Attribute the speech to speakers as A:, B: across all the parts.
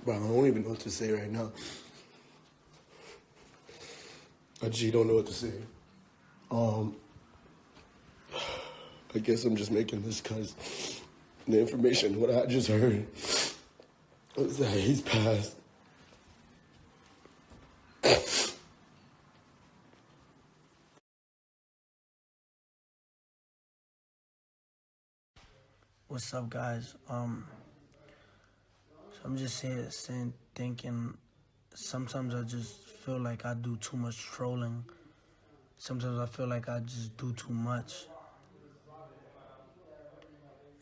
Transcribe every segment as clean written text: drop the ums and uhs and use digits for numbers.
A: Bro, I don't even know what to say right now. I just don't know what to say. I guess I'm just making this because the information, what I just heard, was that he's passed.
B: What's up, guys? So I'm just here thinking, sometimes I just feel like I do too much trolling. Sometimes I feel like I just do too much.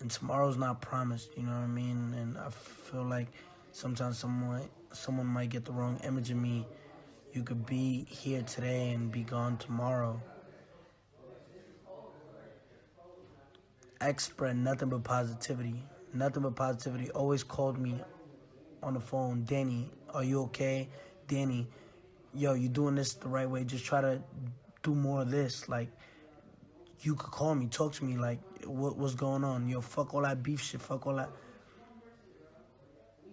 B: And tomorrow's not promised, you know what I mean? And I feel like sometimes someone might get the wrong image of me. You could be here today and be gone tomorrow. X spread nothing but positivity. Nothing but positivity. Always called me on the phone. Danny, are you okay? Danny, yo, you doing this the right way. Just try to do more of this. Like, you could call me, talk to me, like, what's going on? Yo, fuck all that beef shit, fuck all that.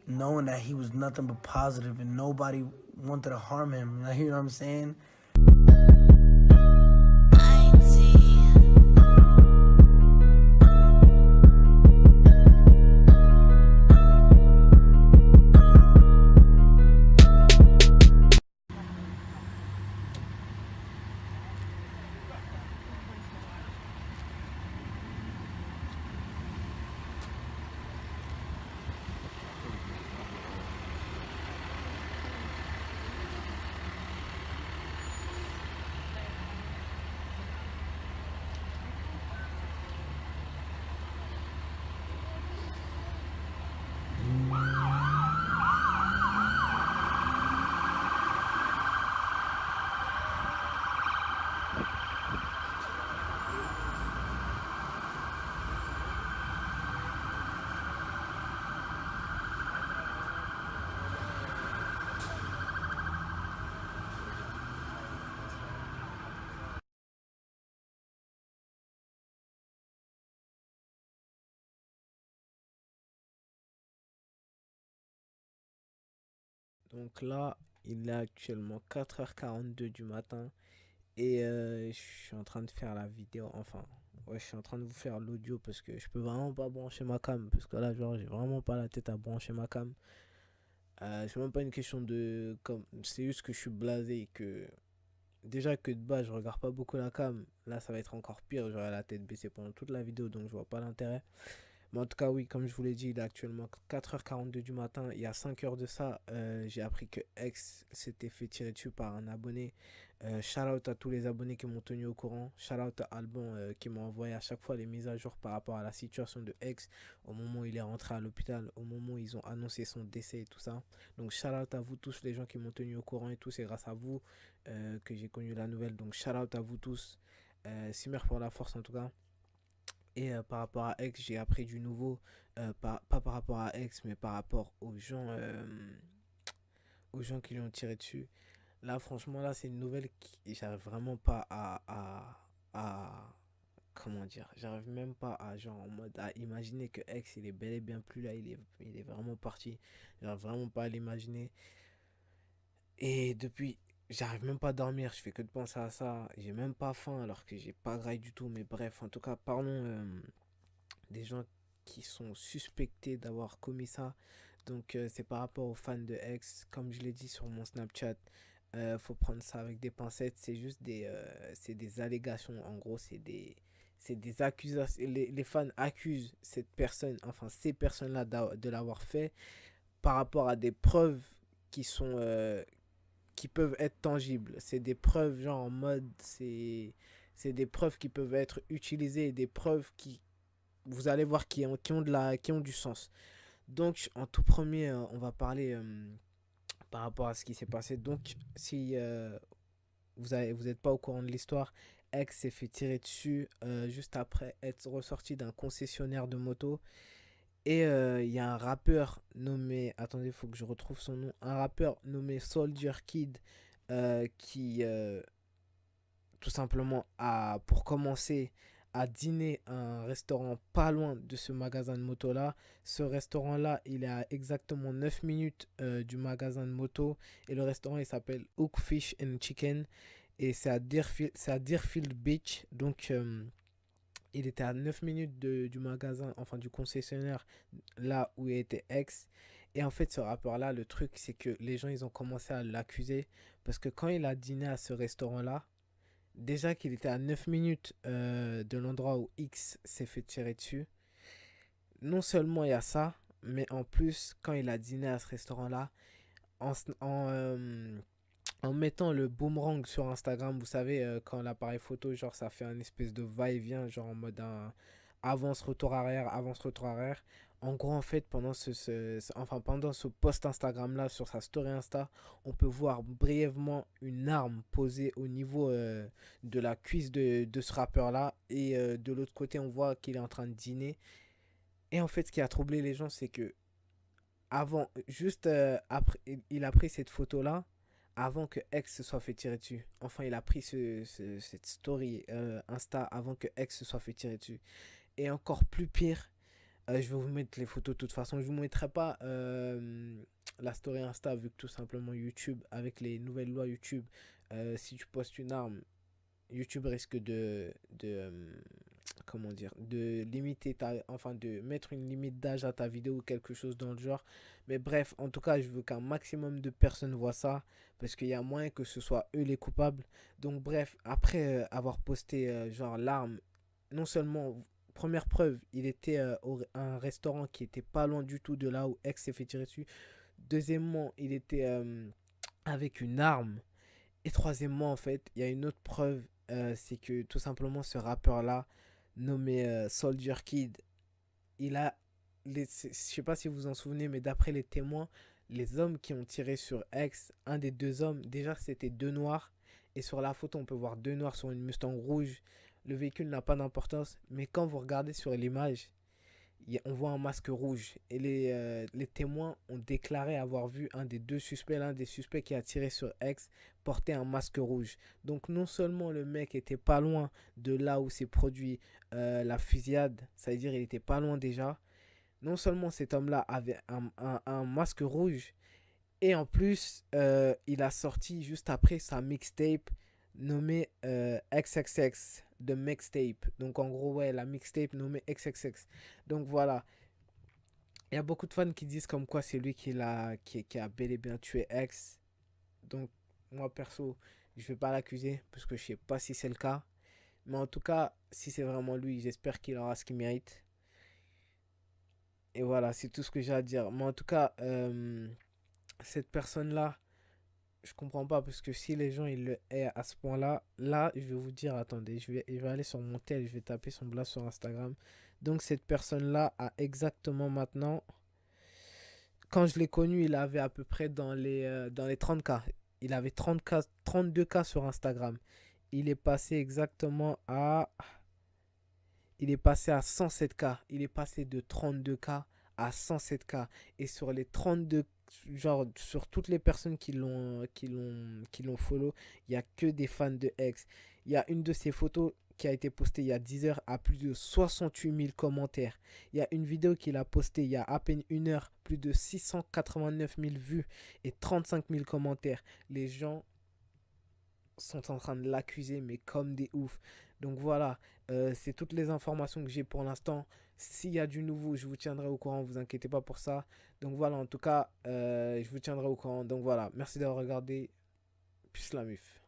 B: Knowing that he was nothing but positive and nobody wanted to harm him. You know what I'm saying?
C: Donc là, il est actuellement 4h42 du matin et je suis en train de faire la vidéo, enfin, ouais, je suis en train de vous faire l'audio parce que je peux vraiment pas brancher ma cam, parce que là, genre, j'ai vraiment pas la tête à brancher ma cam. C'est même pas une question de... c'est juste que je suis blasé et que... Déjà que de base, je regarde pas beaucoup la cam, là, ça va être encore pire, j'aurai la tête baissée pendant toute la vidéo, donc je vois pas l'intérêt. Mais en tout cas, oui, comme je vous l'ai dit, il est actuellement 4h42 du matin. Il y a 5 heures de ça, j'ai appris que X s'était fait tirer dessus par un abonné. Shout out à tous les abonnés qui m'ont tenu au courant. Shout out à Alban qui m'a envoyé à chaque fois les mises à jour par rapport à la situation de X au moment où il est rentré à l'hôpital, au moment où ils ont annoncé son décès et tout ça. Donc shout out à vous tous les gens qui m'ont tenu au courant et tout. C'est grâce à vous que j'ai connu la nouvelle. Donc shout out à vous tous. Simer pour la force en tout cas. Et par rapport à X, j'ai appris du nouveau, pas par rapport à X, mais par rapport aux gens qui lui ont tiré dessus. Là, franchement, là, c'est une nouvelle qui j'arrive vraiment pas à comment dire, j'arrive même pas à genre en mode à imaginer que X il est bel et bien plus là, il est vraiment parti. J'arrive vraiment pas à l'imaginer. Et depuis, j'arrive même pas à dormir, je fais que de penser à ça. J'ai même pas faim alors que j'ai pas graille du tout. Mais bref, en tout cas, parlons des gens qui sont suspectés d'avoir commis ça. Donc c'est par rapport aux fans de X, comme je l'ai dit sur mon Snapchat. Faut prendre ça avec des pincettes. C'est juste c'est des allégations. En gros, c'est des accusations. Les fans accusent cette personne, enfin ces personnes-là de l'avoir fait par rapport à des preuves qui sont qui peuvent être tangibles. C'est des preuves genre en mode c'est des preuves qui peuvent être utilisées et des preuves qui vous allez voir qui ont du sens. Donc en tout premier on va parler par rapport à ce qui s'est passé. Donc si vous n'êtes pas au courant de l'histoire, X s'est fait tirer dessus juste après être ressorti d'un concessionnaire de moto. Et il y a un rappeur nommé, attendez, il faut que je retrouve son nom, un rappeur nommé Soldier Kid qui tout simplement a, pour commencer, à dîner à un restaurant pas loin de ce magasin de moto-là. Ce restaurant-là, il est à exactement 9 minutes du magasin de moto. Et le restaurant, il s'appelle Hook Fish and Chicken. Et c'est à Deerfield Beach. Donc, il était à 9 minutes du magasin, enfin du concessionnaire, là où était X. Et en fait, ce rappeur-là, le truc, c'est que les gens, ils ont commencé à l'accuser. Parce que quand il a dîné à ce restaurant-là, déjà qu'il était à 9 minutes de l'endroit où X s'est fait tirer dessus. Non seulement il y a ça, mais en plus, quand il a dîné à ce restaurant-là, en, en mettant le boomerang sur Instagram, vous savez, quand l'appareil photo, genre, ça fait un espèce de va-et-vient, genre en mode un avance-retour arrière, avance-retour arrière. En gros, en fait, pendant ce post Instagram là, sur sa story Insta, on peut voir brièvement une arme posée au niveau de la cuisse de ce rappeur là. Et de l'autre côté, on voit qu'il est en train de dîner. Et en fait, ce qui a troublé les gens, c'est que après, il a pris cette photo là avant que X se soit fait tirer dessus. Enfin, il a pris cette story Insta avant que X se soit fait tirer dessus. Et encore plus pire, je vais vous mettre les photos de toute façon. Je ne vous mettrai pas la story Insta, vu que tout simplement YouTube, avec les nouvelles lois YouTube, si tu postes une arme, YouTube risque comment dire, de limiter enfin de mettre une limite d'âge à ta vidéo ou quelque chose dans le genre. Mais bref, en tout cas, je veux qu'un maximum de personnes voient ça, parce qu'il y a moyen que ce soit eux les coupables. Donc bref, après avoir posté genre l'arme, non seulement, première preuve, il était à un restaurant qui était pas loin du tout de là où X s'est fait tirer dessus. Deuxièmement, il était avec une arme. Et troisièmement, en fait, il y a une autre preuve, c'est que tout simplement ce rappeur-là, nommé Soldier Kid, il a, je sais pas si vous vous en souvenez, mais d'après les témoins, les hommes qui ont tiré sur X, un des deux hommes, déjà c'était deux noirs, et sur la photo on peut voir deux noirs sur une Mustang rouge. Le véhicule n'a pas d'importance, mais quand vous regardez sur l'image, on voit un masque rouge. Et les témoins ont déclaré avoir vu un des deux suspects, l'un des suspects qui a tiré sur X, porter un masque rouge. Donc non seulement le mec était pas loin de là où s'est produit la fusillade, c'est-à-dire il était pas loin déjà, non seulement cet homme-là avait un masque rouge, et en plus il a sorti juste après sa mixtape nommée XXX, de mixtape. Donc en gros, ouais, la mixtape nommée XXX. Donc voilà, il y a beaucoup de fans qui disent comme quoi c'est lui qui a bel et bien tué X. Donc moi perso, je vais pas l'accuser parce que je sais pas si c'est le cas. Mais en tout cas, si c'est vraiment lui, j'espère qu'il aura ce qu'il mérite. Et voilà, c'est tout ce que j'ai à dire. Mais en tout cas, cette personne-là, je comprends pas, parce que si les gens ils le haïssent à ce point-là, là, je vais vous dire, attendez, je vais aller sur mon tel, je vais taper son blast sur Instagram. Donc cette personne-là a exactement maintenant, quand je l'ai connu, il avait à peu près dans les 30K. Il avait 30K, 32K sur Instagram. Il est passé exactement à... Il est passé à 107K. Il est passé de 32K à 107K. Et sur les 32, genre sur toutes les personnes qui l'ont follow, il n'y a que des fans de X. Il y a une de ses photos qui a été postée il y a 10 heures à plus de 68 000 commentaires. Il y a une vidéo qu'il a postée il y a à peine une heure, plus de 689 000 vues et 35 000 commentaires. Les gens sont en train de l'accuser, mais comme des oufs. Donc voilà, c'est toutes les informations que j'ai pour l'instant. S'il y a du nouveau, je vous tiendrai au courant, vous inquiétez pas pour ça. Donc voilà, en tout cas, je vous tiendrai au courant. Donc voilà, merci d'avoir regardé. Peace la mif.